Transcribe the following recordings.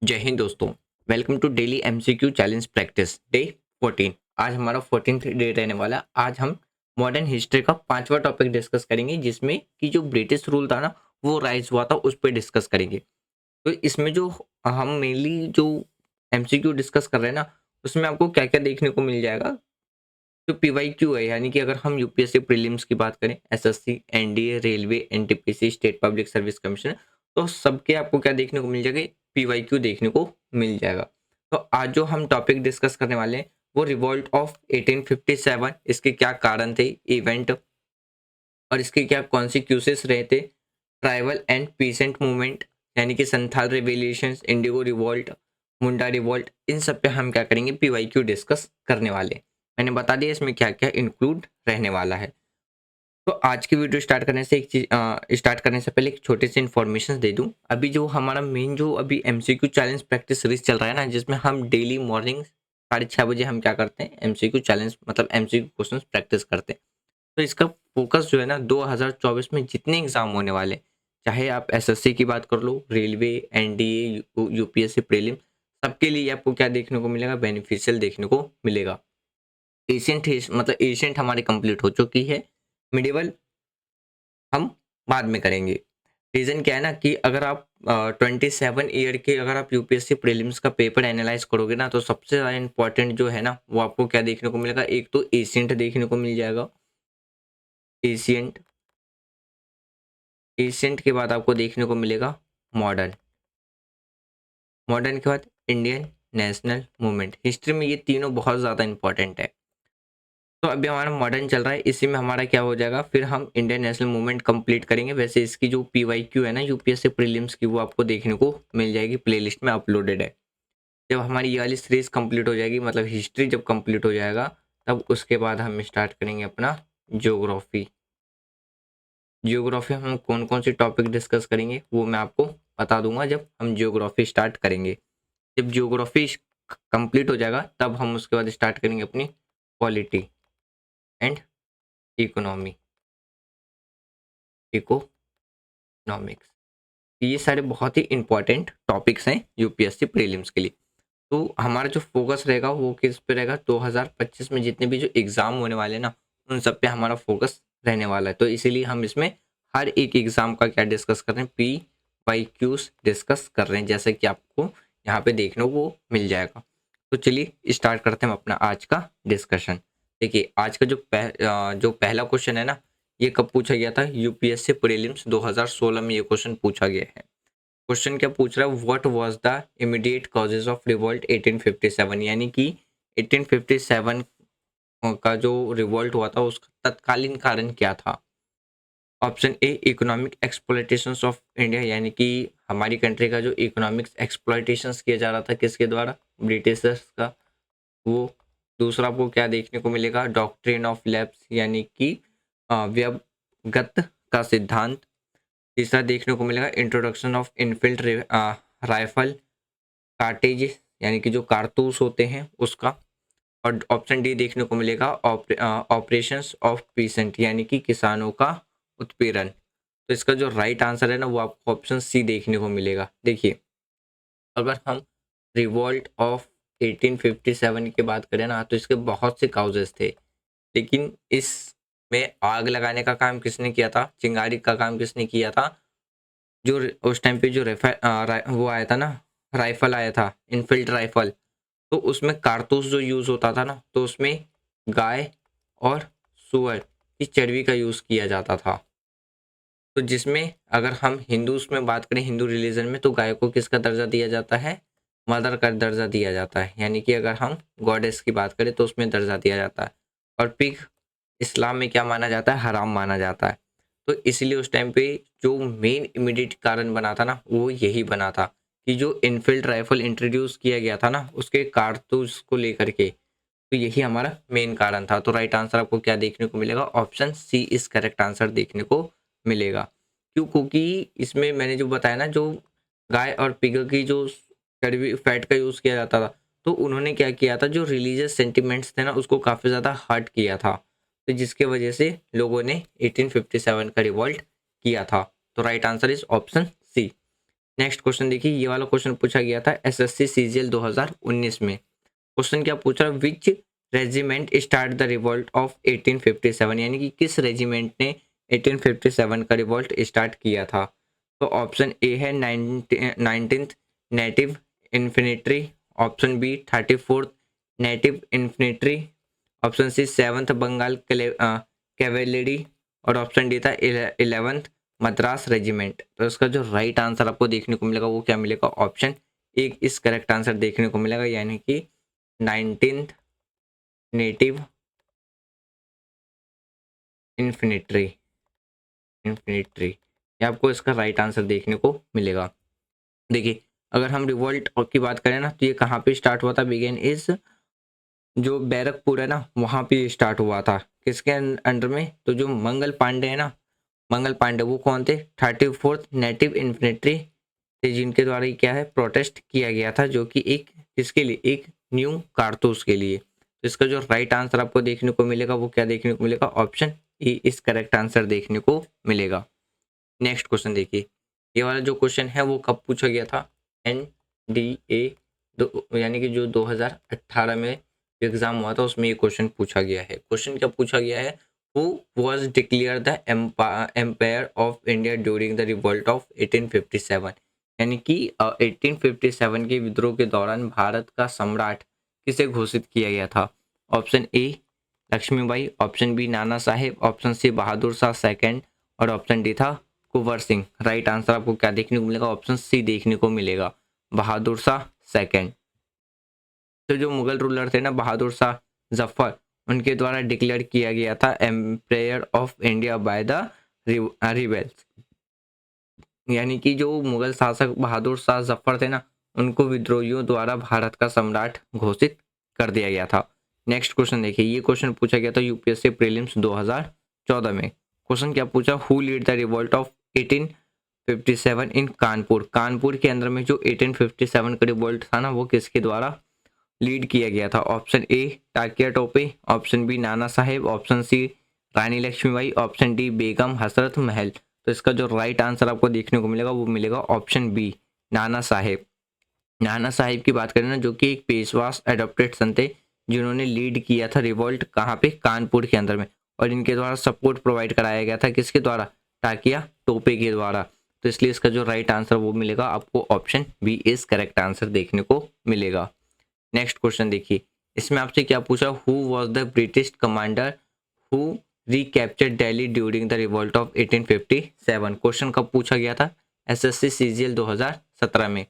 जय हिंद दोस्तों। Welcome to daily MCQ challenge practice day 14। आज हमारा 14th डे रहने वाला है। आज हम मॉडर्न हिस्ट्री का पांचवा टॉपिक डिस्कस करेंगे, जिसमें कि जो ब्रिटिश रूल था ना वो राइज हुआ था, उस पर डिस्कस करेंगे। तो इसमें जो हम मेनली जो एमसीक्यू डिस्कस कर रहे हैं ना, उसमें आपको क्या क्या देखने को मिल जाएगा। जो पीवाईक्यू है, यानी कि अगर हम यूपीएससी प्रीलिम्स की बात करें, SSC, NDA, railway, NTPC, state public service commission, तो सबके आपको क्या देखने को मिल जाएगा, पीवाईक्यू देखने को मिल जाएगा। तो आज जो हम टॉपिक डिस्कस करने वाले हैं वो रिवॉल्ट ऑफ 1857, इसके क्या कारण थे, इवेंट, और इसके क्या कॉन्सिक्यूसेस रहे थे, ट्राइबल एंड पीसेंट मूवमेंट, यानी कि संथाल रेवोल्यूशन, इंडिगो रिवॉल्ट, मुंडा रिवॉल्ट, इन सब पे हम क्या करेंगे, पीवाईक्यू डिस्कस करने वाले हैं। मैंने बता दिया इसमें क्या क्या इंक्लूड रहने वाला है। तो आज की वीडियो स्टार्ट करने से स्टार्ट करने से पहले एक छोटे से इन्फॉर्मेशन दे दूं। अभी जो हमारा मेन जो अभी एमसीक्यू चैलेंज प्रैक्टिस सीरीज चल रहा है ना, जिसमें हम डेली मॉर्निंग 6:30 बजे हम क्या करते हैं, एमसीक्यू चैलेंज मतलब एमसीक्यू क्वेश्चन प्रैक्टिस करते हैं। तो इसका फोकस जो है ना, 2024 में जितने एग्जाम होने वाले, चाहे आप एसएससी की बात कर लो, रेलवे, एनडीए, यूपीएससी प्रीलिम, सबके लिए आपको क्या देखने को मिलेगा, बेनिफिशियल देखने को मिलेगा। एशियंट मतलब एशियंट हमारी कंप्लीट हो चुकी है, मिडिवल हम बाद में करेंगे। रीज़न क्या है ना कि अगर आप 27 ईयर के अगर आप यूपीएससी प्रीलिम्स का पेपर एनालाइज करोगे ना, तो सबसे ज़्यादा इंपॉर्टेंट जो है ना, वो आपको क्या देखने को मिलेगा, एक तो एशियंट देखने को मिल जाएगा। एशियंट एशियंट के बाद आपको देखने को मिलेगा मॉडर्न। मॉडर्न के बाद इंडियन नेशनल मूवमेंट। हिस्ट्री में ये तीनों बहुत ज़्यादा इंपॉर्टेंट है। तो अभी हमारा मॉडर्न चल रहा है, इसी में हमारा क्या हो जाएगा, फिर हम इंडियन नेशनल मूवमेंट कंप्लीट करेंगे। वैसे इसकी जो पीवाईक्यू है ना यूपीएससी प्रीलिम्स की, वो आपको देखने को मिल जाएगी, प्लेलिस्ट में अपलोडेड है। जब हमारी ये वाली सीरीज कंप्लीट हो जाएगी, मतलब हिस्ट्री जब कंप्लीट हो जाएगा, तब उसके बाद हम स्टार्ट करेंगे अपना ज्योग्राफी। जियोग्राफी में हम कौन कौन से टॉपिक डिस्कस करेंगे वो मैं आपको बता दूंगा जब हम जियोग्राफी स्टार्ट करेंगे। जब जियोग्राफी कंप्लीट हो जाएगा, तब हम उसके बाद स्टार्ट करेंगे अपनी पॉलिटी एंड इकोनॉमी, इकोनॉमिक्स। ये सारे बहुत ही इंपॉर्टेंट टॉपिक्स हैं यूपीएससी प्रीलिम्स के लिए। तो हमारा जो फोकस रहेगा वो किस पे रहेगा, 2025 में जितने भी जो एग्ज़ाम होने वाले हैं ना, उन सब पे हमारा फोकस रहने वाला है। तो इसीलिए हम इसमें हर एक एग्ज़ाम का क्या डिस्कस कर रहे हैं, पी वाई क्यूज डिस्कस कर रहे हैं, जैसे कि आपको यहाँ पे देखने को मिल जाएगा। तो चलिए स्टार्ट करते हैं हम अपना आज का डिस्कशन। देखिए आज का जो पहला क्वेश्चन है ना, ये कब पूछा गया था, यूपीएससी प्रीलिम्स 2016 में ये क्वेश्चन पूछा गया है। क्वेश्चन क्या पूछ रहा है, what was the immediate causes of revolt 1857, यानी कि 1857 का जो रिवोल्ट हुआ था उसका तत्कालीन कारण क्या था। Option A, economic exploitations of India, यानी कि हमारी कंट्री का जो इकोनॉमिक्स एक्सप्लॉयटेशंस किया जा रहा था, किसके द्वारा, ब्रिटिशर्स का, वो। दूसरा आपको क्या देखने को मिलेगा, डॉक्ट्रिन ऑफ लैप्स, यानी कि व्यवगत का सिद्धांत। तीसरा देखने को मिलेगा introduction of Enfield rifle cartridge, यानी कि जो कारतूस होते हैं उसका। और ऑप्शन डी देखने को मिलेगा ऑपरेशंस ऑफ पीसेंट, यानी कि किसानों का उत्पीड़न। तो इसका जो राइट आंसर है ना, वो आपको ऑप्शन सी देखने को मिलेगा। देखिए अगर हम रिवॉल्ट ऑफ 1857 की बात करें ना, तो इसके बहुत से काउजेस थे, लेकिन इसमें आग लगाने का काम किसने किया था, चिंगारी का काम किसने किया था, जो उस टाइम पे जो वो आया था ना, राइफल आया था, इनफिल्ड राइफल। तो उसमें कारतूस जो यूज़ होता था ना, तो उसमें गाय और सुअर की चर्बी का यूज़ किया जाता था। तो जिसमें अगर हम हिंदूज में बात करें, हिंदू रिलीजन में, तो गाय को किसका दर्जा दिया जाता है, मदर का दर्जा दिया जाता है, यानी कि अगर हम गॉडेस की बात करें तो उसमें दर्जा दिया जाता है। और पिग इस्लाम में क्या माना जाता है, हराम माना जाता है। तो इसलिए उस टाइम पे जो मेन इमीडिएट कारण बना था ना, वो यही बना था कि जो इनफील्ड राइफल इंट्रोड्यूस किया गया था ना, उसके कारतूस को लेकर के। तो यही हमारा मेन कारण था। तो राइट आंसर आपको क्या देखने को मिलेगा, ऑप्शन सी इस करेक्ट आंसर देखने को मिलेगा। क्यों, क्योंकि इसमें मैंने जो बताया ना, जो गाय और पिग की जो चर्बी फैट का यूज़ किया जाता था, तो उन्होंने क्या किया था, जो रिलीजियस सेंटिमेंट्स थे ना, उसको काफ़ी ज़्यादा हर्ट किया था। तो जिसके वजह से लोगों ने 1857 का रिवॉल्ट किया था। तो right answer is option C. Next question देखिए, ये वाला क्वेश्चन पूछा गया था एसएससी सीजीएल 2019 में। क्वेश्चन क्या पूछ रहा है, which regiment start the revolt of 1857, यानी कि किस रेजिमेंट ने 1857 का रिवोल्ट स्टार्ट किया था। तो ऑप्शन ए है 19th native infantry, option B 34th native infantry, option C 7th cavalry कैवेलरी, और ऑप्शन डी था 11th मद्रास रेजिमेंट। तो इसका जो राइट आंसर आपको देखने को मिलेगा वो क्या मिलेगा, ऑप्शन एक इस करेक्ट आंसर देखने को मिलेगा, यानी कि 19th नेटिव इन्फिनिट्री इन्फिनिट्री ये आपको इसका राइट आंसर देखने को मिलेगा। देखिए, अगर हम रिवोल्ट की बात करें ना, तो ये कहाँ पे स्टार्ट हुआ था, बिगेन इज जो बैरकपुर है ना वहाँ पे स्टार्ट हुआ था। किसके अंडर में, तो जो मंगल पांडे है ना, मंगल पांडे वो कौन थे, 34th नेटिव इन्फिनिट्री थे, जिनके द्वारा ये क्या है प्रोटेस्ट किया गया था, जो कि एक किसके लिए, एक न्यू कारतूस के लिए। तो इसका जो राइट आंसर आपको देखने को मिलेगा वो क्या देखने को मिलेगा, ऑप्शन ई इस करेक्ट आंसर देखने को मिलेगा। नेक्स्ट क्वेश्चन देखिए, ये वाला जो क्वेश्चन है वो कब पूछा गया था, NDA यानी कि जो 2018 में एग्जाम हुआ था उसमें ये क्वेश्चन पूछा गया है। क्वेश्चन क्या पूछा गया है, who was declare the empire of India during the revolt of 1857, यानी कि 1857 के विद्रोह के दौरान भारत का सम्राट किसे घोषित किया गया था। Option A Lakshmibai, option B Nana Sahib, option C Bahadur Shah second, और ऑप्शन डी था कुंवर सिंह। राइट आंसर आपको क्या देखने को मिलेगा, ऑप्शन सी देखने को मिलेगा, बहादुर शाह सेकंड। तो जो मुगल रूलर थे ना बहादुर शाह जफर, उनके द्वारा डिक्लेयर किया गया था empire of India by the rebels, यानी कि जो मुगल शासक बहादुर शाह जफर थे ना, उनको विद्रोहियों द्वारा भारत का सम्राट घोषित कर दिया गया था। नेक्स्ट क्वेश्चन देखिए, ये क्वेश्चन पूछा गया था यूपीएससी प्रीलिम्स 2014 में। क्वेश्चन क्या पूछा, who lead the revolt of 1857 इन कानपुर। कानपुर के अंदर में जो 1857 का रिवोल्ट था ना वो किसके द्वारा लीड किया गया था। Option A Tatya Tope, option B Nana Sahib, option C Rani Lakshmibai, option D Begum Hazrat Mahal. तो इसका जो राइट आंसर आपको देखने को मिलेगा वो मिलेगा ऑप्शन बी नाना साहेब। नाना साहिब की बात करें ना, जो कि एक पेशवास एडॉप्टेड सन थे, जिन्होंने लीड किया था रिवोल्ट कहाँ पे, कानपुर के अंदर में, और इनके द्वारा सपोर्ट प्रोवाइड कराया गया था किसके द्वारा, टाकिया टोपे के द्वारा। तो इसलिए इसका जो राइट आंसर वो मिलेगा आपको option B is correct answer देखने को मिलेगा। नेक्स्ट क्वेश्चन देखिए, इसमें आपसे क्या पूछा, who was the British commander who recaptured Delhi during the revolt of 1857। Question कब पूछा गया था, एसएससी सीजीएल 2017 में।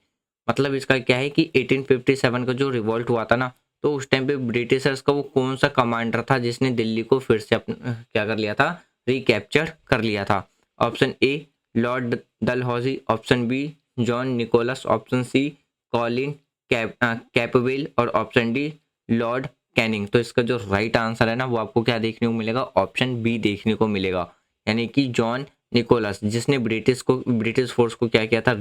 मतलब इसका क्या है कि 1857 का जो रिवोल्ट हुआ था ना, तो उस टाइम पे ब्रिटिशर्स का वो कौन सा कमांडर था जिसने दिल्ली को फिर से क्या कर लिया था, रिकैप्चर कर लिया था। Option A Lord Dalhousie, option B John Nicholson, option C Colin Campbell, और ऑप्शन डी लॉर्ड कैनिंग। तो इसका जो राइट आंसर है ना वो आपको क्या देखने को मिलेगा, ऑप्शन बी देखने को मिलेगा, यानी कि जॉन निकोलस, जिसने ब्रिटिश फोर्स को क्या किया था,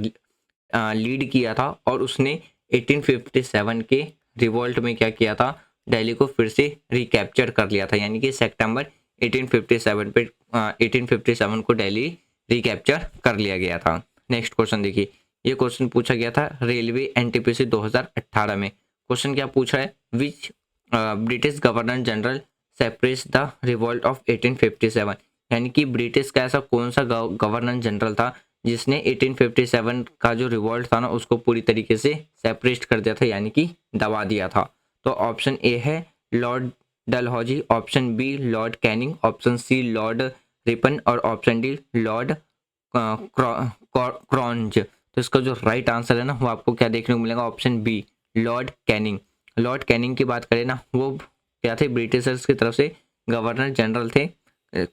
लीड किया था, और उसने 1857 के रिवोल्ट में क्या किया था, दिल्ली को फिर से रिकैप्चर कर लिया था, यानी कि सितंबर 1857 को दिल्ली रिकैप्चर कर लिया गया था। नेक्स्ट क्वेश्चन देखिए, ये क्वेश्चन पूछा गया था रेलवे एनटीपीसी 2018 में। क्वेश्चन क्या पूछा है, विच British governor general separates the revolt of 1857, यानी कि ब्रिटिश का ऐसा कौन सा गवर्नर जनरल था जिसने 1857 का जो रिवोल्ट था ना उसको पूरी तरीके से सेपरेट कर दिया था, यानी कि दबा दिया था। तो ऑप्शन ए है Lord Dalhousie, option B Lord Canning, option C Lord Ripon, और ऑप्शन डी लॉर्ड क्रॉन्ज। तो इसका जो राइट आंसर है ना वो आपको क्या देखने को मिलेगा, option B Lord Canning. Lord Canning की बात करें ना, वो क्या थे, ब्रिटिशर्स की तरफ से गवर्नर जनरल थे,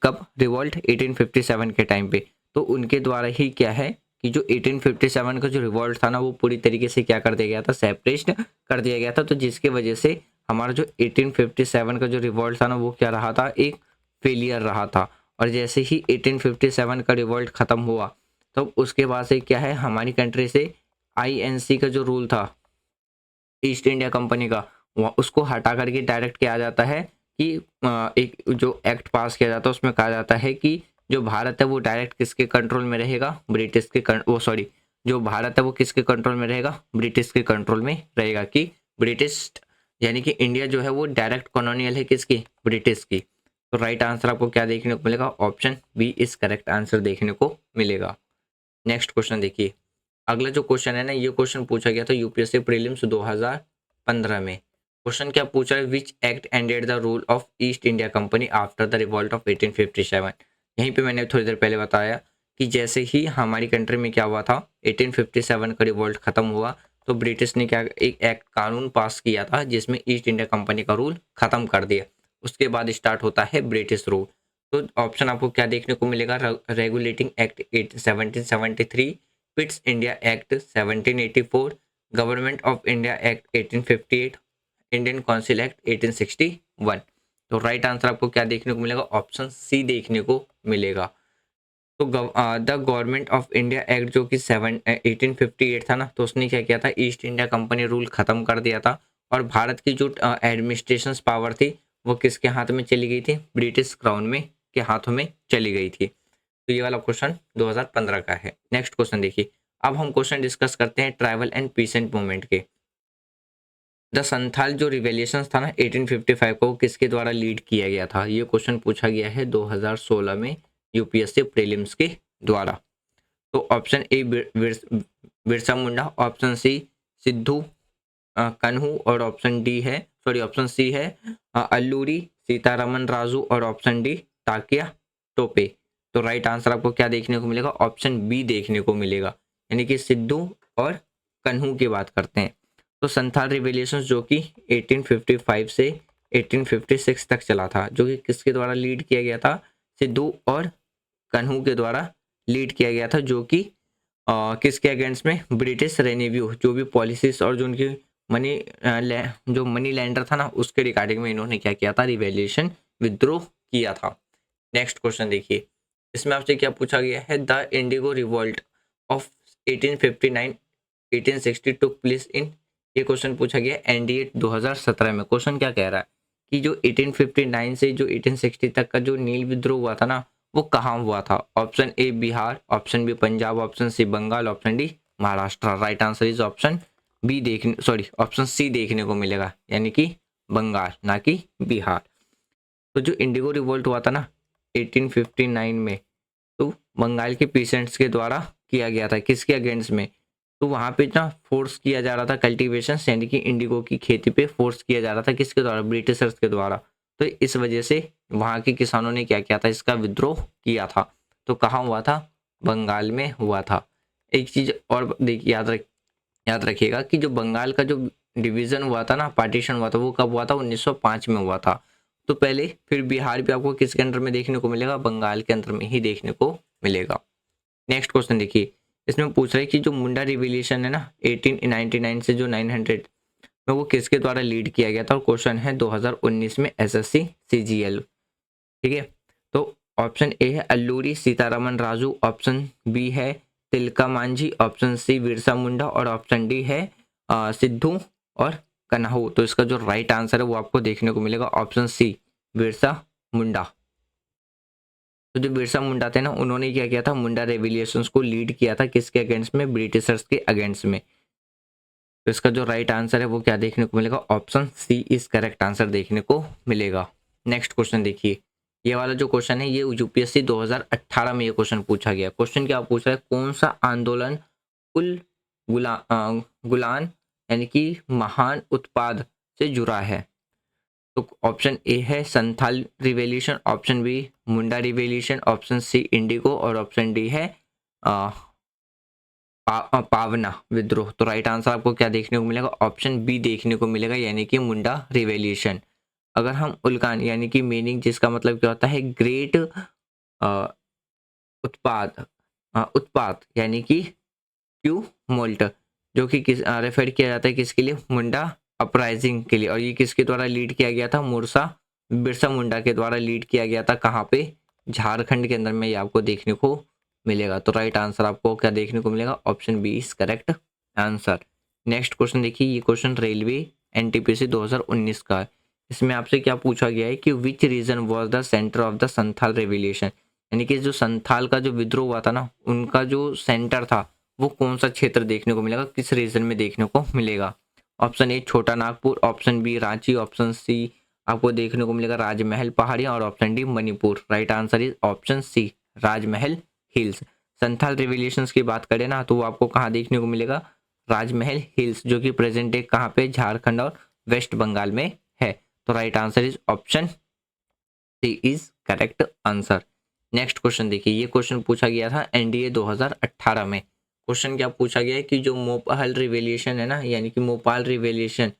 कब, रिवोल्ट 1857 के टाइम पे। तो उनके द्वारा ही क्या है कि जो 1857 का जो रिवोल्ट था ना वो पूरी तरीके से क्या कर दिया गया था, सेपरेट कर दिया गया था। तो जिसकी वजह से हमारा जो 1857 का जो रिवोल्ट था ना वो क्या रहा था, एक फेलियर रहा था। और जैसे ही 1857 का रिवोल्ट खत्म हुआ तो उसके बाद से क्या है, हमारी कंट्री से आईएनसी का जो रूल था, ईस्ट इंडिया कंपनी का, उसको हटा करके डायरेक्ट किया जाता है कि एक जो एक्ट पास किया जाता है उसमें कहा जाता है कि जो भारत है वो डायरेक्ट किसके कंट्रोल में रहेगा, ब्रिटिश के जो भारत है वो किसके कंट्रोल में रहेगा, ब्रिटिश के कंट्रोल में रहेगा, कि ब्रिटिश यानी कि इंडिया जो है वो डायरेक्ट कॉलोनियल है किसकी, ब्रिटिश की। तो राइट आंसर आपको क्या देखने को मिलेगा, option B is correct answer देखने को मिलेगा। नेक्स्ट क्वेश्चन देखिए, अगला जो क्वेश्चन है ना, ये क्वेश्चन पूछा गया था यूपीएससी प्रीलिम्स 2015 में। क्वेश्चन क्या पूछा है, which act ended the rule of east India company after the revolt of 1857। यहीं पे मैंने थोड़ी देर पहले बताया कि जैसे ही हमारी कंट्री में क्या हुआ था, 1857 का रिवॉल्ट खत्म हुआ, तो ब्रिटिश ने क्या एक एक्ट कानून पास किया था जिसमें ईस्ट इंडिया कंपनी का रूल खत्म कर दिया। उसके बाद स्टार्ट होता है ब्रिटिश रूल। तो ऑप्शन आपको क्या देखने को मिलेगा, regulating act 1773, Pitt's India act 1784, government of India act 1858, Indian council act 1861। तो राइट आंसर आपको क्या देखने को मिलेगा, ऑप्शन सी देखने को मिलेगा। तो the government of India act जो कि 1858 था ना, तो उसने क्या किया था, ईस्ट इंडिया कंपनी रूल खत्म कर दिया था, और भारत की जो एडमिनिस्ट्रेशन पावर थी वो किसके हाथ में चली गई थी, ब्रिटिश क्राउन में के हाथों में चली गई थी। तो ये वाला क्वेश्चन 2015 का है। नेक्स्ट क्वेश्चन देखिए, अब हम क्वेश्चन डिस्कस करते हैं ट्राइबल एंड पीसेंट मूवमेंट के। द संथाल जो रिवेलिएशन था ना 1855 को, किसके द्वारा लीड किया गया था, ये क्वेश्चन पूछा गया है 2016 में यूपीएससी प्रीलिम्स के द्वारा। तो option A Birsa Munda, option C Sidhu Kanhu, और ऑप्शन डी है, सॉरी ऑप्शन सी है अल्लूरी सीतारमन राजू, और ऑप्शन डी ताकिया टोपे। तो राइट आंसर आपको क्या देखने को मिलेगा, ऑप्शन बी देखने को मिलेगा, यानी कि सिद्धू और कन्हू की बात करते हैं। तो संथाल रिवॉल्यूशन जो कि 1855 से 1856 तक चला था, जो कि किसके द्वारा लीड किया गया था, सिद्धू और कन्हू के द्वारा लीड किया गया था, जो कि किसके अगेंस्ट में, ब्रिटिश रेवेन्यू जो भी पॉलिसीज और जो उनकी मनी जो मनी लैंडर था ना, उसके रिगार्डिंग में इन्होंने क्या किया था, रिवॉल्यूशन विद्रोह किया था। नेक्स्ट क्वेश्चन देखिए, इसमें आपसे क्या पूछा गया है, the Indigo revolt of 1859 1860 took place in, ये क्वेश्चन पूछा गया एनडीए 2017 में। क्वेश्चन क्या कह रहा है कि जो 1859 से जो 1860 तक का जो नील विद्रोह हुआ था ना, वो कहाँ हुआ था। Option A Bihar, option B Punjab, option C Bengal, option D Maharashtra. Right answer is option B देखने सॉरी ऑप्शन सी देखने को मिलेगा, यानी कि बंगाल, ना कि बिहार। तो जो इंडिगो रिवोल्ट हुआ था ना 1859 में, तो बंगाल के पीसेंट्स के द्वारा किया गया था, किसके अगेंस्ट में, तो वहाँ पे ना फोर्स किया जा रहा था कल्टीवेशन, यानी कि इंडिगो की खेती पे फोर्स किया जा रहा था, किसके द्वारा, ब्रिटिशर्स के द्वारा। तो इस वजह से वहाँ के किसानों ने क्या किया था, इसका विद्रोह किया था। तो कहाँ हुआ था, बंगाल में हुआ था। एक चीज और देखिए, याद रखिएगा कि जो बंगाल का जो डिवीजन हुआ था ना, पार्टीशन हुआ था, वो कब हुआ था, 1905 में हुआ था। तो पहले फिर बिहार भी आपको किसके अंदर में देखने को मिलेगा, बंगाल के अंदर में ही देखने को मिलेगा। नेक्स्ट क्वेश्चन देखिए, इसमें पूछ रहा है कि जो मुंडा रिवॉल्यूशन है ना 1899 से जो 900 में, वो किसके द्वारा लीड किया गया था, और क्वेश्चन है 2019 में एसएससी सीजीएल। ठीक है, तो ऑप्शन ए है अल्लूरी सीतारमन राजू, ऑप्शन बी है तिलका मांझी, ऑप्शन सी बिरसा मुंडा, और ऑप्शन डी है सिद्धू और कन्हू। तो इसका जो राइट आंसर है वो आपको देखने को मिलेगा ऑप्शन सी बिरसा मुंडा। तो जो बिरसा मुंडा थे ना, उन्होंने क्या किया था, मुंडा रेवोल्यूशंस को लीड किया था, किसके अगेंस्ट में, ब्रिटिशर्स के अगेंस्ट में। तो इसका जो राइट आंसर है वो क्या देखने को मिलेगा, option C is correct answer देखने को मिलेगा। नेक्स्ट क्वेश्चन देखिए, ये वाला जो क्वेश्चन है ये यूपीएससी 2018 में ये क्वेश्चन पूछा गया। क्वेश्चन क्या पूछ रहा है, कौन सा आंदोलन उल गुलान यानी कि महान उत्पाद से जुड़ा है। तो ऑप्शन ए है संथाल रिवॉल्यूशन, ऑप्शन बी मुंडा रिवॉल्यूशन, ऑप्शन सी इंडिगो, और ऑप्शन डी है पावना विद्रोह। तो राइट आंसर आपको क्या देखने को मिलेगा, ऑप्शन बी देखने को मिलेगा, यानी कि मुंडा रिवॉल्यूशन। अगर हम उल्कान यानी कि मीनिंग जिसका मतलब क्या होता है, ग्रेट उत्पाद उत्पाद यानी कि क्यू मोल्ट, जो कि किस रेफर किया जाता है किसके लिए, मुंडा अपराइजिंग के लिए। और ये किसके द्वारा लीड किया गया था, बिरसा मुंडा के द्वारा लीड किया गया था। कहाँ पे, झारखंड के अंदर में ये आपको देखने को मिलेगा। तो राइट आंसर आपको क्या देखने को मिलेगा, option B is correct answer. Next question देखिए, ये क्वेश्चन रेलवे एनटीपीसी 2019 का है। इसमें आपसे क्या पूछा गया है कि which region was the centre of the Santhal revolution, यानी कि जो संथाल का जो विद्रोह हुआ था ना, उनका जो सेंटर था वो कौन सा क्षेत्र देखने को मिलेगा, किस रीजन में देखने को मिलेगा? Option A Chota Nagpur, option B Ranchi, option C आपको देखने को मिलेगा राजमहल पहाड़ियाँ और option D Manipur. Right answer is option C Rajmahal hills. Santhal revolutions की बात करें ना तो वो आपको कहाँ देखने को मिलेगा? राजमहल हिल्स, जो कि प्रेजेंट डे कहाँ पे? झारखंड और वेस्ट बंगाल में है। तो right answer is option C is correct answer. Next question देखिए, ये क्वेश्चन पूछा गया था एनडीए 2018 में। क्वेश्चन क्या पूछा गया है कि जो मोपाल रिवोल्यूशन है ना, यानी कि मोपाल रिवोल्यूशन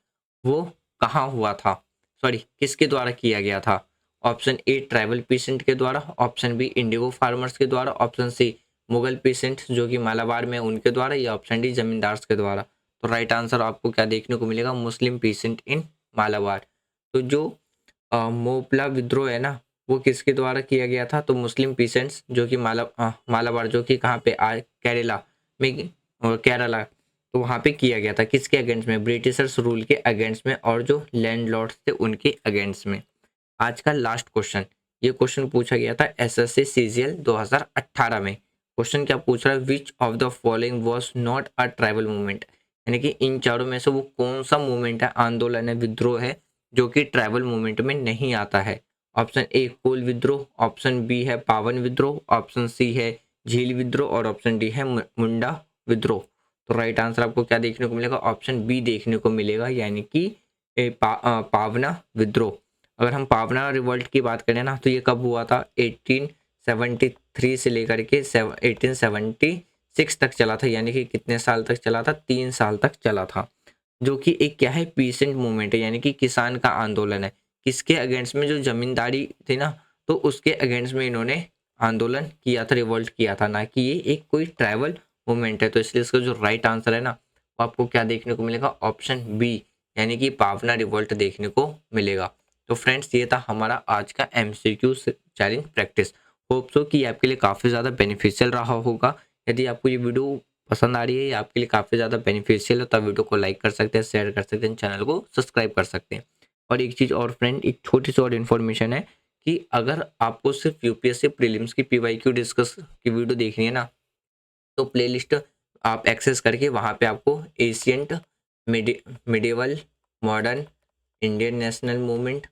वो कहाँ हुआ था, सॉरी किसके द्वारा किया गया था? ऑप्शन ए ट्राइबल पीसेंट के द्वारा, ऑप्शन बी इंडिगो फार्मर्स के द्वारा, ऑप्शन सी मुगल पीसेंट जो कि मालाबार में उनके द्वारा, या ऑप्शन डी जमींदार्स के द्वारा। तो राइट आंसर आपको क्या देखने को मिलेगा? मुस्लिम पीसेंट इन मालाबार। तो जो मोपला विद्रोह है ना वो किसके द्वारा किया गया था? तो मुस्लिम पीसेंट्स जो कि मालाबार जो कि कहाँ पे केरला में, केरला, तो वहाँ पे किया गया था। किसके अगेंस्ट में? ब्रिटिशर्स रूल के अगेंस्ट में और जो लैंडलॉर्ड्स थे उनके अगेंस्ट में। आज का लास्ट क्वेश्चन, ये क्वेश्चन पूछा गया था एसएससी सीजीएल 2018 में। क्वेश्चन क्या पूछ रहा है? Which of the following was not a tribal movement, यानी कि इन चारों में से वो कौन सा मूवमेंट है, आंदोलन है, विद्रोह है जो कि ट्राइबल मूवमेंट में नहीं आता है? ऑप्शन ए कोल विद्रोह, ऑप्शन बी है पावन विद्रोह, ऑप्शन सी है झील विद्रोह और ऑप्शन डी है मुंडा विद्रोह। तो राइट आंसर आपको क्या देखने को मिलेगा? ऑप्शन बी देखने को मिलेगा, यानी कि पावना विद्रोह। अगर हम पावना रिवोल्ट की बात करें ना तो ये कब हुआ था? 1873 से लेकर के 1876 तक चला था, यानी कि कितने साल तक चला था? 3 साल तक चला था। जो कि एक क्या है? पीसेंट मूवमेंट है, यानी कि किसान का आंदोलन है। किसके अगेंस्ट में? जो जमींदारी थी ना तो उसके अगेंस्ट में इन्होंने आंदोलन किया था, रिवोल्ट किया था, ना कि ये एक कोई ट्राइबल मूवमेंट है। तो इसलिए इसका जो राइट आंसर है ना वो आपको क्या देखने को मिलेगा? ऑप्शन बी, यानी कि पावना रिवोल्ट देखने को मिलेगा। तो फ्रेंड्स ये था हमारा आज का MCQ challenge practice. Hope so कि आपके लिए काफ़ी ज़्यादा बेनिफिशियल रहा होगा। यदि आपको ये वीडियो पसंद आ रही है या आपके लिए काफ़ी ज़्यादा बेनिफिशियल है तो आप वीडियो को लाइक कर सकते हैं, शेयर कर सकते हैं, चैनल को सब्सक्राइब कर सकते हैं। और एक चीज़ और फ्रेंड, एक छोटी सी और इन्फॉर्मेशन है कि अगर आपको सिर्फ यूपीएससी प्रीलिम्स की पीवाईक्यू डिस्कस की वीडियो देखनी है ना तो प्लेलिस्ट आप एक्सेस करके वहाँ पे आपको ancient, medieval, modern, Indian national movement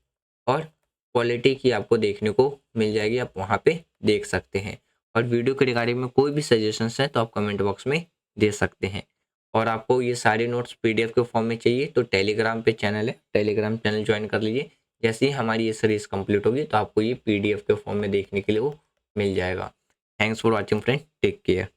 और पॉलिटी की आपको देखने को मिल जाएगी। आप वहाँ पे देख सकते हैं। और वीडियो के रिगार्डिंग में कोई भी सजेशंस हैं तो आप कमेंट बॉक्स में दे सकते हैं। और आपको ये सारे नोट्स पीडीएफ के फॉर्म में चाहिए तो टेलीग्राम पे चैनल है, टेलीग्राम चैनल ज्वाइन कर लीजिए। जैसे ही हमारी ये सीरीज कंप्लीट होगी तो आपको ये पीडीएफ के फॉर्म में देखने के लिए वो मिल जाएगा। Thanks for watching friend, take care.